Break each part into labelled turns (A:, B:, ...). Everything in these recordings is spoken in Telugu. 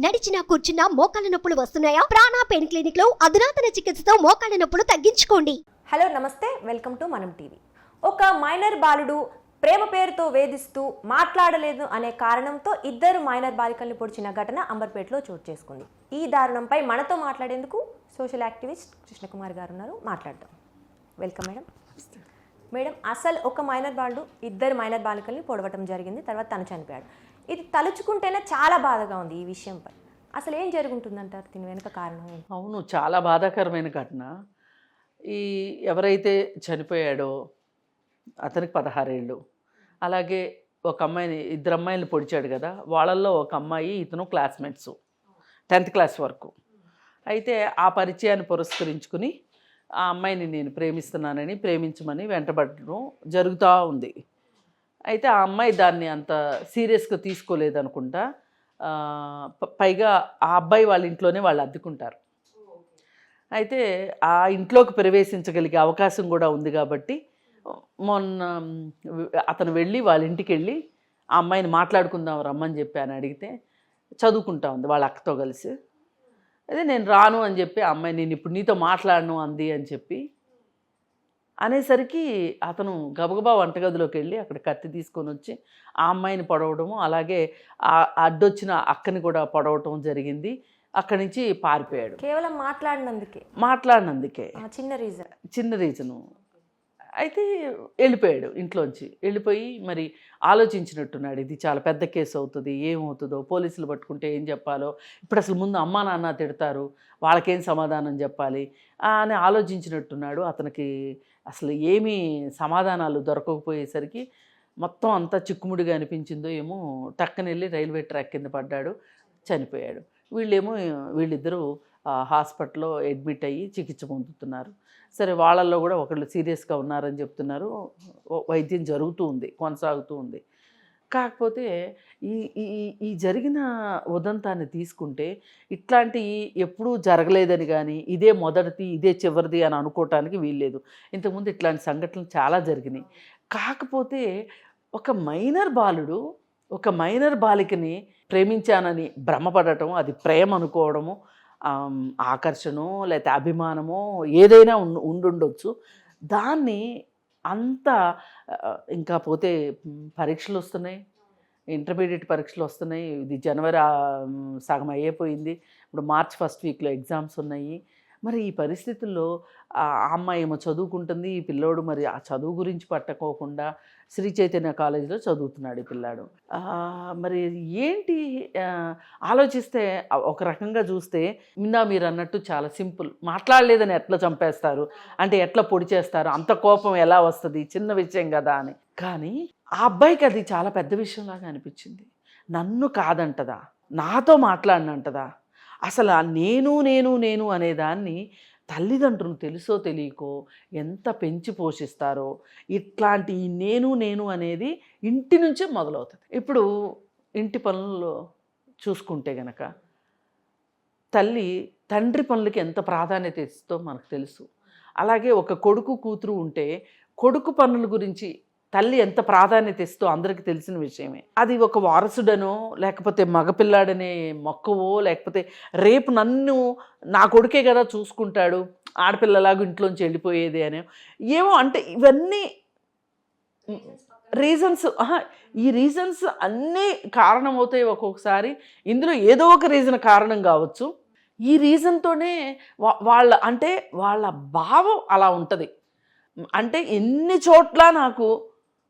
A: నడిచినా కూర్చున్నా మోకాళ్ళ నొప్పులు వస్తున్నాయా? ప్రాణ పెయిన్ క్లినిక్ లో అధునాతన చికిత్సతో మోకాళ్ళ నొప్పులు తగ్గించుకోండి.
B: హలో నమస్తే, వెల్కమ్ టు మనం టీవీ. ఒక మైనర్ బాలుడు ప్రేమ పేరుతో వేధిస్తూ మాట్లాడలేదు అనే కారణంతో ఇద్దరు మైనర్ బాలికల్ని పొడిచిన ఘటన అంబర్పేటలో చోటు చేసుకుంది. ఈ దారుణంపై మనతో మాట్లాడేందుకు సోషల్ యాక్టివిస్ట్ కృష్ణకుమార్ గారు ఉన్నారు. మాట్లాడదాం. Welcome madam. మేడం, అసలు ఒక మైనర్ బాలుడు ఇద్దరు మైనర్ బాలికల్ని పొడవటం జరిగింది, తర్వాత తను చనిపోయాడు. ఇది తలుచుకుంటేనే చాలా బాధగా ఉంది. ఈ విషయంపై అసలు ఏం జరుగుతుందంటారు? దీని వెనుక కారణం ఏంటి?
C: అవును, చాలా బాధాకరమైన ఘటన. ఈ ఎవరైతే చనిపోయాడో అతనికి 16 ఏళ్ళు, అలాగే ఒక అమ్మాయిని, ఇద్దరు అమ్మాయిని పొడిచాడు కదా, వాళ్ళల్లో ఒక అమ్మాయి ఇతను క్లాస్మేట్స్ 10th క్లాస్ వరకు. అయితే ఆ పరిచయాన్ని పురస్కరించుకుని ఆ అమ్మాయిని నేను ప్రేమిస్తున్నానని ప్రేమించమని వెంటబడడం జరుగుతూ ఉంది. అయితే ఆ అమ్మాయి దాన్ని అంత సీరియస్గా తీసుకోలేదనుకుంటా. పైగా ఆ అబ్బాయి వాళ్ళ ఇంట్లోనే వాళ్ళు అద్దెకుంటారు. అయితే ఆ ఇంట్లోకి ప్రవేశించగలిగే అవకాశం కూడా ఉంది కాబట్టి మొన్న అతను వెళ్ళి వాళ్ళ ఇంటికి వెళ్ళి ఆ అమ్మాయిని మాట్లాడుకుందాం రమ్మని చెప్పి అని అడిగితే చదువుకుంటా ఉంది వాళ్ళ అక్కతో కలిసి. అదే నేను రాను అని చెప్పి ఆ అమ్మాయి నేను ఇప్పుడు నీతో మాట్లాడను అంది అని చెప్పి అనేసరికి అతను గబగబా వంటగదిలోకి వెళ్ళి అక్కడ కత్తి తీసుకొని వచ్చి ఆ అమ్మాయిని పొడవడము, అలాగే ఆ అడ్డొచ్చిన అక్కని కూడా పొడవటం జరిగింది. అక్కడి నుంచి పారిపోయాడు.
B: కేవలం
C: మాట్లాడినందుకే చిన్న రీజను. అయితే వెళ్ళిపోయాడు ఇంట్లోంచి. వెళ్ళిపోయి మరి ఆలోచించినట్టున్నాడు, ఇది చాలా పెద్ద కేసు అవుతుంది, ఏమవుతుందో, పోలీసులు పట్టుకుంటే ఏం చెప్పాలో, ఇప్పుడు అసలు ముందు అమ్మా నాన్న తిడతారు, వాళ్ళకేం సమాధానం చెప్పాలి అని ఆలోచించినట్టున్నాడు. అతనికి అసలు ఏమీ సమాధానాలు దొరకకపోయేసరికి మొత్తం అంతా చిక్కుముడిగా అనిపించిందో ఏమో, టక్కన వెళ్ళి రైల్వే ట్రాక్ కింద పడ్డాడు, చనిపోయాడు. వీళ్ళిద్దరూ హాస్పిటల్లో అడ్మిట్ అయ్యి చికిత్స పొందుతున్నారు. సరే, వాళ్ళల్లో కూడా ఒకళ్ళు సీరియస్గా ఉన్నారని చెప్తున్నారు. వైద్యం జరుగుతూ ఉంది, కొనసాగుతూ ఉంది. కాకపోతే ఈ జరిగిన ఉదంతాన్ని తీసుకుంటే ఇట్లాంటి ఎప్పుడూ జరగలేదని కానీ ఇదే మొదటిది ఇదే చివరిది అని అనుకోవటానికి వీల్లేదు. ఇంతకుముందు ఇట్లాంటి సంఘటనలు చాలా జరిగినాయి. కాకపోతే ఒక మైనర్ బాలుడు ఒక మైనర్ బాలికని ప్రేమించానని భ్రమపడటం, అది ప్రేమ అనుకోవడము, ఆకర్షణో లేకపోతే అభిమానమో ఏదైనా ఉండుండొచ్చు. దాన్ని అంత ఇంకా పోతే పరీక్షలు వస్తున్నాయి, ఇంటర్మీడియట్ పరీక్షలు వస్తున్నాయి. ఇది జనవరి సగం అయిపోయింది, ఇప్పుడు మార్చ్ ఫస్ట్ వీక్లో ఎగ్జామ్స్ ఉన్నాయి. మరి ఈ పరిస్థితుల్లో ఆ అమ్మాయి ఏమో చదువుకుంటుంది, ఈ పిల్లోడు మరి ఆ చదువు గురించి పట్టుకోకుండా శ్రీ చైతన్య కాలేజీలో చదువుతున్నాడు ఈ పిల్లాడు. మరి ఏంటి ఆలోచిస్తే ఒక రకంగా చూస్తే మీరు అన్నట్టు చాలా సింపుల్. మాట్లాడలేదని ఎట్లా చంపేస్తారు అంటే, ఎట్లా పొడి చేస్తారు, అంత కోపం ఎలా వస్తుంది, చిన్న విషయం కదా అని. కానీ ఆ అబ్బాయికి అది చాలా పెద్ద విషయంలాగా అనిపించింది. నన్ను కాదంటదా, నాతో మాట్లాడినంటదా, అసలు నేను నేను నేను అనేదాన్ని తల్లిదండ్రులు తెలుసో తెలియకో ఎంత పెంచి పోషిస్తారో. ఇట్లాంటి నేను నేను అనేది ఇంటి నుంచే మొదలవుతుంది. ఇప్పుడు ఇంటి పనుల్లో చూసుకుంటే గనక తల్లి తండ్రి పనులకి ఎంత ప్రాధాన్యత ఇస్తుందో మనకు తెలుసు. అలాగే ఒక కొడుకు కూతురు ఉంటే కొడుకు పనుల గురించి తల్లి ఎంత ప్రాధాన్యత ఇస్తో అందరికీ తెలిసిన విషయమే. అది ఒక వారసుడనో లేకపోతే మగపిల్లాడనే మొక్కవో, లేకపోతే రేపు నన్ను నా కొడుకే కదా చూసుకుంటాడు, ఆడపిల్లలాగా ఇంట్లోంచి వెళ్ళిపోయేది అనే ఏమో. అంటే ఇవన్నీ రీజన్స్, ఈ రీజన్స్ అన్నీ కారణమవుతాయి ఒక్కొక్కసారి. ఇందులో ఏదో ఒక రీజన్ కారణం కావచ్చు. ఈ రీజన్తోనే వాళ్ళ భావం అలా ఉంటుంది. అంటే ఎన్ని చోట్ల నాకు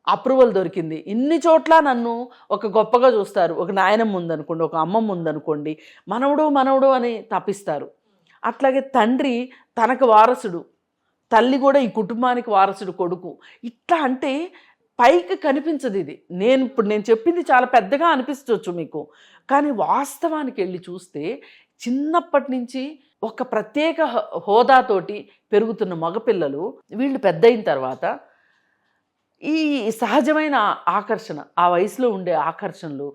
C: అప్రూవల్ దొరికింది, ఇన్ని చోట్ల నన్ను ఒక గొప్పగా చూస్తారు. ఒక నాయనమ్మ ఉందనుకోండి, ఒక అమ్మమ్మ ఉందనుకోండి, మనవడు అని తప్పిస్తారు. అట్లాగే తండ్రి తనకు వారసుడు, తల్లి కూడా ఈ కుటుంబానికి వారసుడు కొడుకు. ఇట్లా అంటే పైకి కనిపించదు ఇది. ఇప్పుడు నేను చెప్పింది చాలా పెద్దగా అనిపించవచ్చు మీకు, కానీ వాస్తవానికి వెళ్ళి చూస్తే చిన్నప్పటి నుంచి ఒక ప్రత్యేక హోదాతోటి పెరుగుతున్న మగపిల్లలు వీళ్ళు పెద్ద అయిన తర్వాత ఈ సహజమైన ఆకర్షణ, ఆ వయసులో ఉండే ఆకర్షణలు,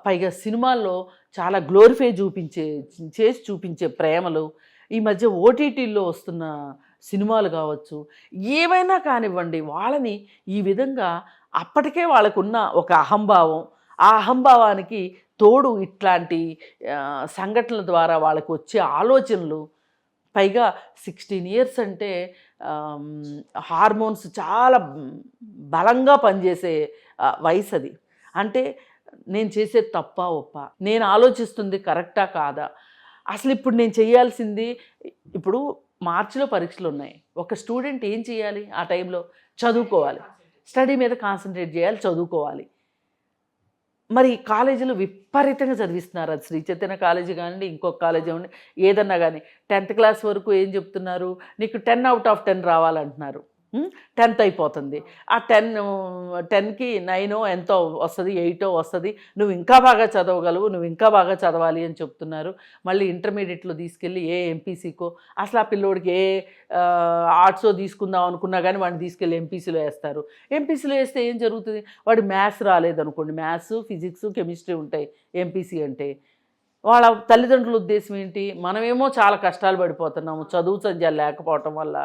C: పైగా సినిమాల్లో చాలా గ్లోరిఫై చేసి చూపించే ప్రేమలు, ఈ మధ్య ఓటీటీల్లో వస్తున్న సినిమాలు కావచ్చు, ఏవైనా కానివ్వండి, వాళ్ళని ఈ విధంగా అప్పటికే వాళ్ళకున్న ఒక అహంభావం, ఆ అహంభావానికి తోడు ఇట్లాంటి సంఘటనల ద్వారా వాళ్ళకి వచ్చే ఆలోచనలు, పైగా 16 years అంటే హార్మోన్స్ చాలా బలంగా పనిచేసే వయసు అది. అంటే నేను చేసేది తప్పా ఒప్పా, నేను ఆలోచిస్తుంది కరెక్టా కాదా, అసలు ఇప్పుడు నేను చేయాల్సింది, ఇప్పుడు మార్చిలో పరీక్షలు ఉన్నాయి, ఒక స్టూడెంట్ ఏం చేయాలి ఆ టైంలో? చదువుకోవాలి, స్టడీ మీద కాన్సన్ట్రేట్ చేయాలి, చదువుకోవాలి. మరి కాలేజీలో విపరీతంగా చదివిస్తున్నారు. అది శ్రీ చైతన్య కాలేజీ కానివ్వండి, ఇంకొక కాలేజీ కానివ్వండి, ఏదన్నా కానీ 10th class వరకు ఏం చెప్తున్నారు, నీకు 10 out of 10 రావాలంటున్నారు. 10th అయిపోతుంది, ఆ 10కి 9 ఎంతో వస్తుంది, 8 వస్తుంది, నువ్వు ఇంకా బాగా చదవగలవు, నువ్వు ఇంకా బాగా చదవాలి అని చెప్తున్నారు. మళ్ళీ ఇంటర్మీడియట్లో తీసుకెళ్ళి ఏ ఎంపీసీకో, అసలు ఆ పిల్లోడికి ఏ ఆర్ట్సో తీసుకుందాం అనుకున్నా కానీ వాడిని తీసుకెళ్ళి ఎంపీసీలో వేస్తారు. ఎంపీసీలో వేస్తే ఏం జరుగుతుంది? వాడు మ్యాథ్స్ రాలేదనుకోండి, మ్యాథ్స్, ఫిజిక్స్, కెమిస్ట్రీ ఉంటాయి ఎంపీసీ అంటే. వాళ్ళ తల్లిదండ్రుల ఉద్దేశం ఏంటి? మనమేమో చాలా కష్టాలు పడిపోతున్నాము చదువు సంధ్యాలు లేకపోవటం వల్ల,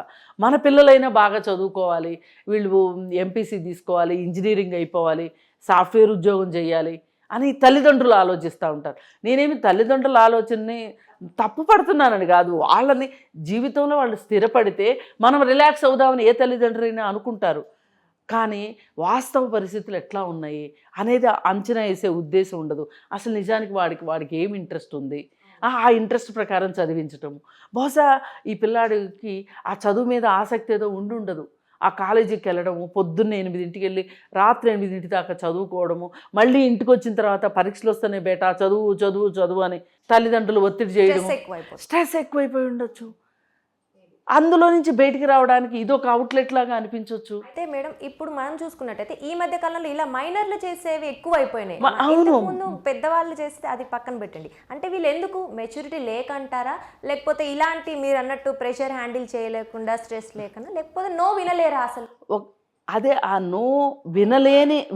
C: మన పిల్లలైనా బాగా చదువుకోవాలి, వీళ్ళు ఎంపీసీ తీసుకోవాలి, ఇంజనీరింగ్ అయిపోవాలి, సాఫ్ట్వేర్ ఉద్యోగం చేయాలి అని తల్లిదండ్రులు ఆలోచిస్తూ ఉంటారు. నేనేమి తల్లిదండ్రుల ఆలోచనని తప్పు పడుతున్నానని కాదు, వాళ్ళని జీవితంలో వాళ్ళు స్థిరపడితే మనం రిలాక్స్ అవుదామని ఏ తల్లిదండ్రులైనా అనుకుంటారు. కానీ వాస్తవ పరిస్థితులు ఎట్లా ఉన్నాయి అనేది అంచనా వేసే ఉద్దేశం ఉండదు. అసలు నిజానికి వాడికి ఏం ఇంట్రెస్ట్ ఉంది, ఆ ఇంట్రెస్ట్ ప్రకారం చదివించటము. బహుశా ఈ పిల్లాడికి ఆ చదువు మీద ఆసక్తి ఏదో ఉండదు. ఆ కాలేజీకి వెళ్ళడము, పొద్దున్నే 8ంటికి వెళ్ళి రాత్రి 8 దాకా చదువుకోవడము, మళ్ళీ ఇంటికి వచ్చిన తర్వాత పరీక్షలు వస్తేనే బేటా చదువు చదువు చదువు అని తల్లిదండ్రులు ఒత్తిడి చేయడం, స్ట్రెస్ ఎక్కువైపోయి ఉండొచ్చు. అందులో నుంచి బయటికి రావడానికి ఇదొక అవుట్లెట్ లాగా అనిపించవచ్చు.
B: అయితే మేడం, ఇప్పుడు మనం చూసుకున్నట్టయితే ఈ మధ్య కాలంలో ఇలా మైనర్లు చేసేవి ఎక్కువ అయిపోయినాయి. ముందు పెద్దవాళ్ళు చేస్తే అది పక్కన పెట్టండి. అంటే వీళ్ళు ఎందుకు మెచ్యూరిటీ లేకంటారా, లేకపోతే ఇలాంటి మీరు అన్నట్టు ప్రెషర్ హ్యాండిల్ చేయలేకుండా, స్ట్రెస్ లేకుండా, లేకపోతే నో వినలేరా అసలు?
C: అదే ఆ నో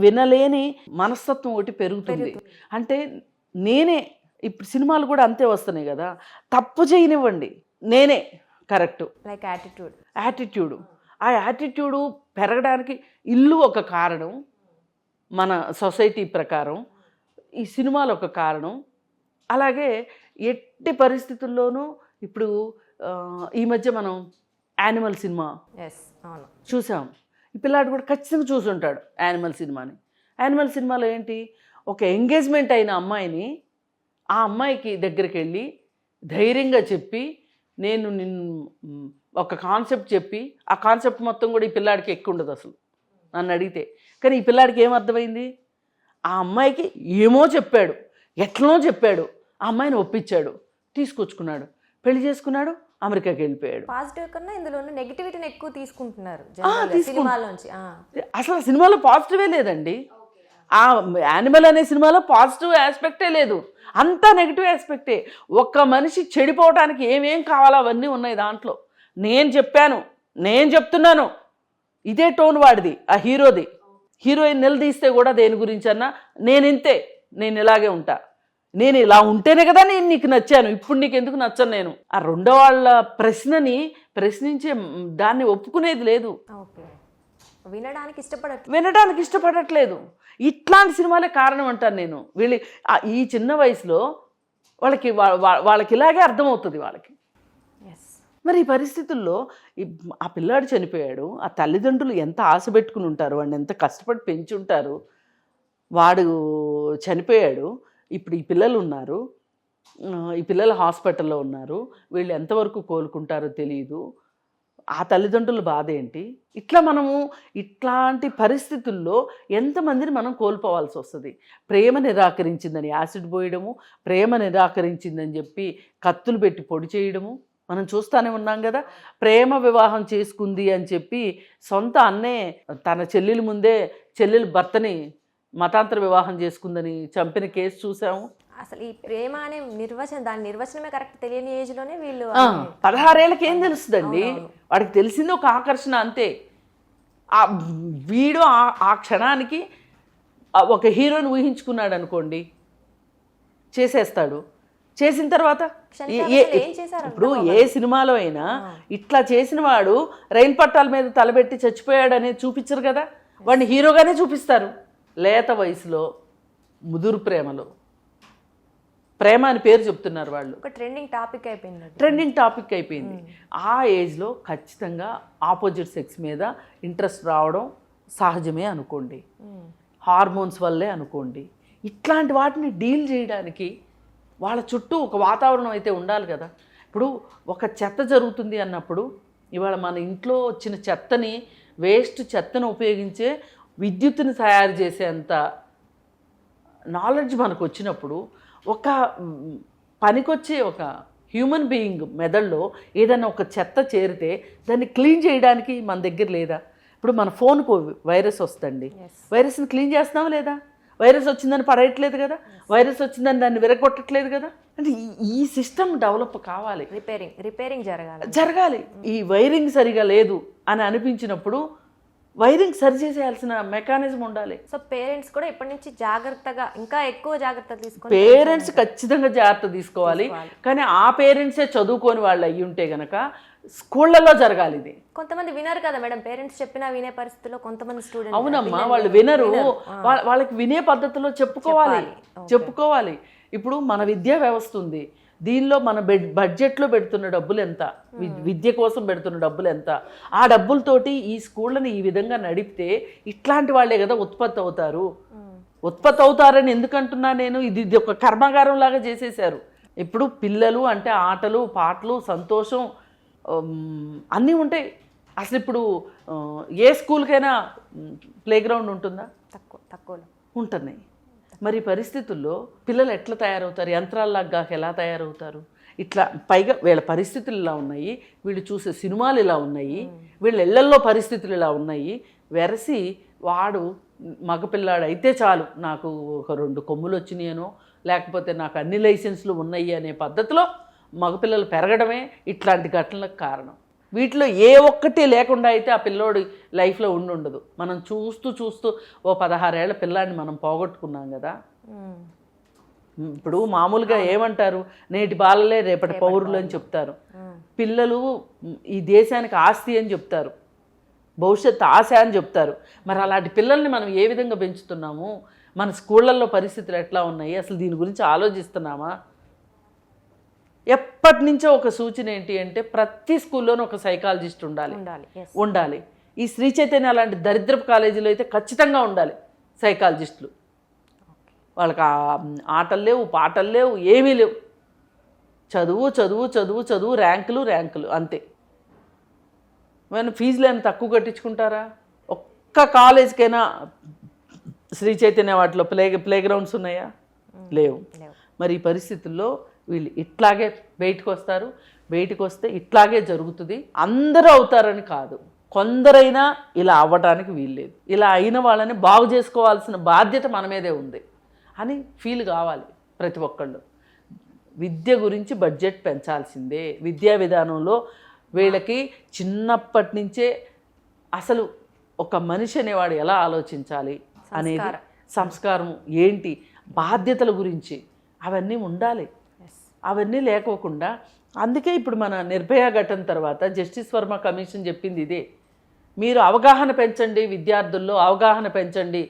C: వినలేని మనస్తత్వం ఒకటి పెరుగుతుంది. అంటే నేనే, ఇప్పుడు సినిమాలు కూడా అంతే వస్తున్నాయి కదా, తప్పు చేయనివ్వండి, నేనే కరెక్ట్,
B: లైక్
C: యాటిట్యూడ్. ఆ యాటిట్యూడు పెరగడానికి ఇల్లు ఒక కారణం, మన సొసైటీ ప్రకారం ఈ సినిమాలు ఒక కారణం. అలాగే ఎట్టి పరిస్థితుల్లోనూ ఇప్పుడు ఈ మధ్య మనం యానిమల్ సినిమా చూసాం, ఈ పిల్లాడు కూడా ఖచ్చితంగా చూసుంటాడు యానిమల్ సినిమాని. యానిమల్ సినిమాలో ఏంటి, ఒక ఎంగేజ్మెంట్ అయిన అమ్మాయిని ఆ అమ్మాయికి దగ్గరికి వెళ్ళి ధైర్యంగా చెప్పి, నేను నిన్ను ఒక కాన్సెప్ట్ చెప్పి, ఆ కాన్సెప్ట్ మొత్తం కూడా ఈ పిల్లాడికి ఎక్కువ ఉండదు అసలు నన్ను అడిగితే. కానీ ఈ పిల్లాడికి ఏమర్థమైంది, ఆ అమ్మాయికి ఏమో చెప్పాడు, ఎట్లనో చెప్పాడు, ఆ అమ్మాయిని ఒప్పించాడు, తీసుకొచ్చుకున్నాడు, పెళ్లి చేసుకున్నాడు, అమెరికాకి వెళ్ళిపోయాడు.
B: పాజిటివ్ కన్నా ఇందులో నెగిటివిటీని ఎక్కువ తీసుకుంటున్నారు.
C: అసలు సినిమాలో పాజిటివే లేదండి. ఆ యానిమల్ అనే సినిమాలో పాజిటివ్ ఆస్పెక్టే లేదు, అంతా నెగిటివ్ ఆస్పెక్టే. ఒక్క మనిషి చెడిపోవడానికి ఏమేం కావాలో అవన్నీ ఉన్నాయి దాంట్లో. నేను చెప్పాను, నేను చెప్తున్నాను, ఇదే టోన్ వాడిది, ఆ హీరోది. హీరోయిన్ నిలదీస్తే కూడా దేని గురించి అన్నా నేను ఇంతే, నేను ఇలాగే ఉంటా, నేను ఇలా ఉంటేనే కదా నేను నీకు నచ్చాను, ఇప్పుడు నీకు ఎందుకు నచ్చను నేను. ఆ రెండో వాళ్ళ ప్రశ్నని ప్రశ్నించే దాన్ని ఒప్పుకునేది లేదు, వినడానికి ఇష్టపడట్లేదు. ఇట్లాంటి సినిమాలే కారణం అంటాను నేను. వీళ్ళు ఈ చిన్న వయసులో వాళ్ళకి ఇలాగే అర్థమవుతుంది వాళ్ళకి. మరి ఈ పరిస్థితుల్లో ఆ పిల్లాడు చనిపోయాడు, ఆ తల్లిదండ్రులు ఎంత ఆశ పెట్టుకుని ఉంటారు, వాడిని ఎంత కష్టపడి పెంచి ఉంటారు, వాడు చనిపోయాడు. ఇప్పుడు ఈ పిల్లలు ఉన్నారు, ఈ పిల్లలు హాస్పిటల్లో ఉన్నారు, వీళ్ళు ఎంతవరకు కోలుకుంటారో తెలియదు. ఆ తల్లిదండ్రుల బాధ ఏంటి? ఇట్లా మనము ఇట్లాంటి పరిస్థితుల్లో ఎంతమందిని మనం కోల్పోవాల్సి వస్తుంది. ప్రేమ నిరాకరించిందని యాసిడ్ పోయడము, ప్రేమ నిరాకరించిందని చెప్పి కత్తులు పెట్టి పొడి చేయడము మనం చూస్తూనే ఉన్నాం కదా. ప్రేమ వివాహం చేసుకుంది అని చెప్పి సొంత అన్నే తన చెల్లెల ముందే చెల్లెల భర్తని మతాంతర వివాహం చేసుకుందని చంపిన కేసు చూసాము.
B: అసలు ఈ ప్రేమ అనే దాని నిర్వచనమే కరెక్ట్ తెలియని ఏజ్లోనే వీళ్ళు
C: 16 ఏళ్ళకి ఏం తెలుస్తుందండి, వాడికి తెలిసింది ఒక ఆకర్షణ అంతే. వీడు ఆ క్షణానికి ఒక హీరోని ఊహించుకున్నాడు అనుకోండి, చేసేస్తాడు. చేసిన తర్వాత ఇప్పుడు ఏ సినిమాలో అయినా ఇట్లా చేసిన వాడు రైలు పట్టాల మీద తలబెట్టి చచ్చిపోయాడు అనేది చూపించరు కదా, వాడిని హీరోగానే చూపిస్తారు. లేత వయసులో ముదురు ప్రేమలు, ప్రేమ అని పేరు చెప్తున్నారు వాళ్ళు,
B: ఒక ట్రెండింగ్ టాపిక్ అయిపోయింది అది.
C: ట్రెండింగ్ టాపిక్ అయిపోయింది. ఆ ఏజ్లో ఖచ్చితంగా ఆపోజిట్ సెక్స్ మీద ఇంట్రెస్ట్ రావడం సహజమే అనుకోండి, హార్మోన్స్ వల్లే అనుకోండి. ఇట్లాంటి వాటిని డీల్ చేయడానికి వాళ్ళ చుట్టూ ఒక వాతావరణం అయితే ఉండాలి కదా. ఇప్పుడు ఒక చెత్త జరుగుతుంది అన్నప్పుడు ఇవాళ మన ఇంట్లో వచ్చిన చెత్తని, వేస్ట్ చెత్తను ఉపయోగించే విద్యుత్తుని తయారు చేసేంత నాలెడ్జ్ మనకు వచ్చినప్పుడు ఒక పనికొచ్చే ఒక హ్యూమన్ బీయింగ్ మెదడులో ఏదైనా ఒక చెత్త చేరితే దాన్ని క్లీన్ చేయడానికి మన దగ్గర లేదా? ఇప్పుడు మన ఫోన్కు వైరస్ వస్తుంది, వైరస్ని క్లీన్ చేస్తున్నావా లేదా? వైరస్ వచ్చిందని పడేయట్లేదు కదా, వైరస్ వచ్చిందని దాన్ని విరగొట్టట్లేదు కదా. అంటే ఈ సిస్టమ్ డెవలప్ కావాలి,
B: రిపేరింగ్
C: జరగాలి. ఈ వైరింగ్ సరిగా లేదు అని అనిపించినప్పుడు వైరింగ్ సరి చేసేయాల్సిన మెకానిజం ఉండాలి.
B: సో పేరెంట్స్ కూడా ఇప్పటి నుంచి జాగ్రత్తగా, ఇంకా ఎక్కువ జాగ్రత్త తీసుకొని,
C: పేరెంట్స్ ఖచ్చితంగా జాగ్రత్త తీసుకోవాలి. కానీ ఆ పేరెంట్సే చదువుకొని వాళ్ళు అయ్యి ఉంటే గనక స్కూళ్ళల్లో జరగాలి ఇది.
B: కొంతమంది వినరు కదా మేడం, పేరెంట్స్ చెప్పినా వినే పరిస్థితిలో కొంతమంది స్టూడెంట్స్.
C: అవునమ్మా, వాళ్ళు వినరు. వాళ్ళకి వినే పద్ధతిలో చెప్పుకోవాలి. ఇప్పుడు మన విద్యా వ్యవస్థ ఉంది, దీనిలో మన బడ్జెట్లో పెడుతున్న డబ్బులు ఎంత, విద్య కోసం పెడుతున్న డబ్బులు ఎంత, ఆ డబ్బులతోటి ఈ స్కూళ్ళని ఈ విధంగా నడిపితే ఇట్లాంటి వాళ్ళే కదా ఉత్పత్తి అవుతారని ఎందుకంటున్నా నేను? ఇది ఒక కర్మాగారం లాగా చేసేసారు. ఇప్పుడు పిల్లలు అంటే ఆటలు పాటలు సంతోషం అన్నీ ఉంటాయి. అసలు ఇప్పుడు ఏ స్కూల్కైనా ప్లే గ్రౌండ్ ఉంటుందా?
B: తక్కువలో
C: ఉంటున్నాయి. మరి పరిస్థితుల్లో పిల్లలు ఎట్లా తయారవుతారు? యంత్రాల్లాగా ఎలా తయారవుతారు? ఇట్లా పైగా వీళ్ళ పరిస్థితులు ఇలా ఉన్నాయి, వీళ్ళు చూసే సినిమాలు ఇలా ఉన్నాయి, వీళ్ళ ఇళ్లల్లో పరిస్థితులు ఇలా ఉన్నాయి. వెరసి వాడు మగపిల్లాడు అయితే చాలు, నాకు ఒక 2 కొమ్ములు వచ్చినాయనో లేకపోతే నాకు అన్ని లైసెన్సులు ఉన్నాయి అనే పద్ధతిలో మగపిల్లలు పెరగడమే ఇట్లాంటి ఘటనలకు కారణం. వీటిలో ఏ ఒక్కటి లేకుండా అయితే ఆ పిల్లోడి లైఫ్లో ఉండదు. మనం చూస్తూ ఓ 16 ఏళ్ల పిల్లాడిని మనం పోగొట్టుకున్నాం కదా. ఇప్పుడు మామూలుగా ఏమంటారు, నేటి బాలలే రేపటి పౌరులు అని చెప్తారు. పిల్లలు ఈ దేశానికి ఆస్తి అని చెప్తారు, భవిష్యత్తు ఆశ అని చెప్తారు. మరి అలాంటి పిల్లల్ని మనం ఏ విధంగా పెంచుతున్నాము? మన స్కూళ్ళల్లో పరిస్థితులు ఎట్లా ఉన్నాయి? అసలు దీని గురించి ఆలోచిస్తున్నామా? ఎప్పటి నుంచో ఒక సూచన ఏంటి అంటే ప్రతి స్కూల్లోనూ ఒక సైకాలజిస్ట్ ఉండాలి. ఈ శ్రీ చైతన్య అలాంటి దరిద్రపు కాలేజీలో అయితే ఖచ్చితంగా ఉండాలి సైకాలజిస్టులు. వాళ్ళకి ఆటలు లేవు, పాటలు లేవు, ఏమీ లేవు. చదువు ర్యాంకులు అంతే. మనం ఫీజులు ఏమైనా తక్కువ కట్టించుకుంటారా? ఒక్క కాలేజ్కైనా శ్రీ చైతన్య వాటిలో ప్లే గ్రౌండ్స్ ఉన్నాయా? లేవు. మరి ఈ పరిస్థితుల్లో వీళ్ళు ఇట్లాగే బయటకు వస్తే ఇట్లాగే జరుగుతుంది. అందరూ అవుతారని కాదు, కొందరైనా ఇలా అవ్వటానికి వీల్లేదు. ఇలా అయిన వాళ్ళని బాగు చేసుకోవాల్సిన బాధ్యత మన మీదే ఉంది అని ఫీల్ కావాలి ప్రతి ఒక్కళ్ళు. విద్య గురించి బడ్జెట్ పెంచాల్సిందే. విద్యా విధానంలో వీళ్ళకి చిన్నప్పటి నుంచే అసలు ఒక మనిషి అనేవాడు ఎలా ఆలోచించాలి అనేది, సంస్కారం ఏంటి, బాధ్యతల గురించి అవన్నీ ఉండాలి. అవన్నీ లేకోకుండా, అందుకే ఇప్పుడు మన నిర్భయ ఘటన తర్వాత జస్టిస్ వర్మ కమిషన్ చెప్పింది ఇదే. మీరు అవగాహన పెంచండి, విద్యార్థుల్లో అవగాహన పెంచండి,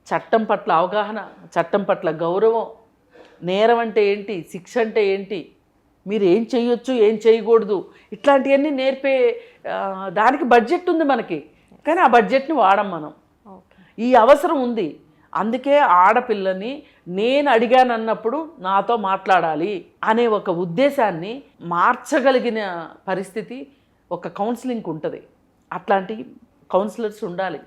C: చట్టం పట్ల అవగాహన, చట్టం పట్ల గౌరవం, నేరం అంటే ఏంటి, శిక్ష అంటే ఏంటి, మీరు ఏం చేయొచ్చు ఏం చేయకూడదు, ఇట్లాంటివన్నీ నేర్పే దానికి బడ్జెట్ ఉంది మనకి. కానీ ఆ బడ్జెట్ని వాడం మనం. ఈ అవసరం ఉంది. అందుకే ఆడపిల్లని నేను అడిగానన్నప్పుడు నాతో మాట్లాడాలి అనే ఒక ఉద్దేశాన్ని మార్చగలిగిన పరిస్థితి ఒక కౌన్సిలింగ్కి ఉంటుంది. అట్లాంటి కౌన్సిలర్స్ ఉండాలి.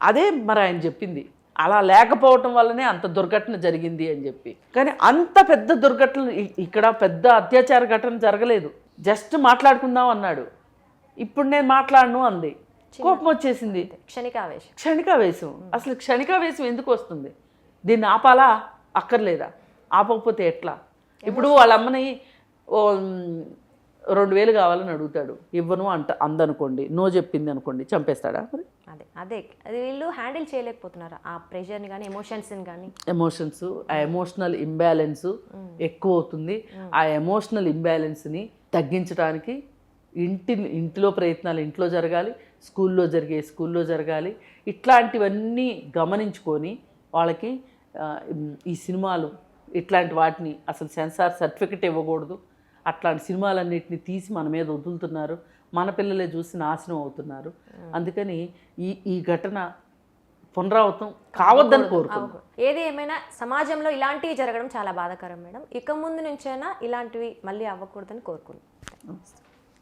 C: అదే మరి ఆయన చెప్పింది. అలా లేకపోవటం వల్లనే అంత దుర్ఘటన జరిగింది అని చెప్పి. కానీ అంత పెద్ద దుర్ఘటన ఇక్కడ పెద్ద అత్యాచార ఘటన జరగలేదు. జస్ట్ మాట్లాడుకుందాం అన్నాడు. ఇప్పుడు నేను మాట్లాడను అంది. కోపం వచ్చేసింది. క్షణికావేశం. అసలు క్షణికావేశం ఎందుకు వస్తుంది? దీన్ని ఆపాలా అక్కర్లేదా? ఆపకపోతే ఎట్లా? ఇప్పుడు వాళ్ళ అమ్మని 2000 కావాలని అడుగుతాడు, ఇవ్వను అందనుకోండి, నో చెప్పింది అనుకోండి, చంపేస్తాడా? మరి
B: అదే అది వీళ్ళు హ్యాండిల్ చేయలేకపోతున్నారు. ఆ ప్రెషర్ని కానీ ఎమోషన్స్, ఆ ఎమోషనల్ ఇంబ్యాలెన్స్ ఎక్కువ అవుతుంది. ఆ ఎమోషనల్ ఇంబ్యాలెన్స్ని తగ్గించడానికి ఇంటిలో ప్రయత్నాలు ఇంట్లో జరగాలి, స్కూల్లో జరగాలి. ఇట్లాంటివన్నీ గమనించుకొని
C: వాళ్ళకి ఈ సినిమాలు ఇట్లాంటి వాటిని అసలు సెన్సార్ సర్టిఫికెట్ ఇవ్వకూడదు, అట్లాంటి సినిమాలన్నింటినీ తీసి మన మీద వదులుతున్నారు, మన పిల్లలే చూసి నాశనం అవుతున్నారు. అందుకని ఈ ఘటన పునరావృతం కావద్దని కోరుకుంటున్నాను.
B: ఏది ఏమైనా సమాజంలో ఇలాంటివి జరగడం చాలా బాధాకరం మేడం. ఇక ముందు నుంచైనా ఇలాంటివి మళ్ళీ అవ్వకూడదని కోరుకుంటున్నాను.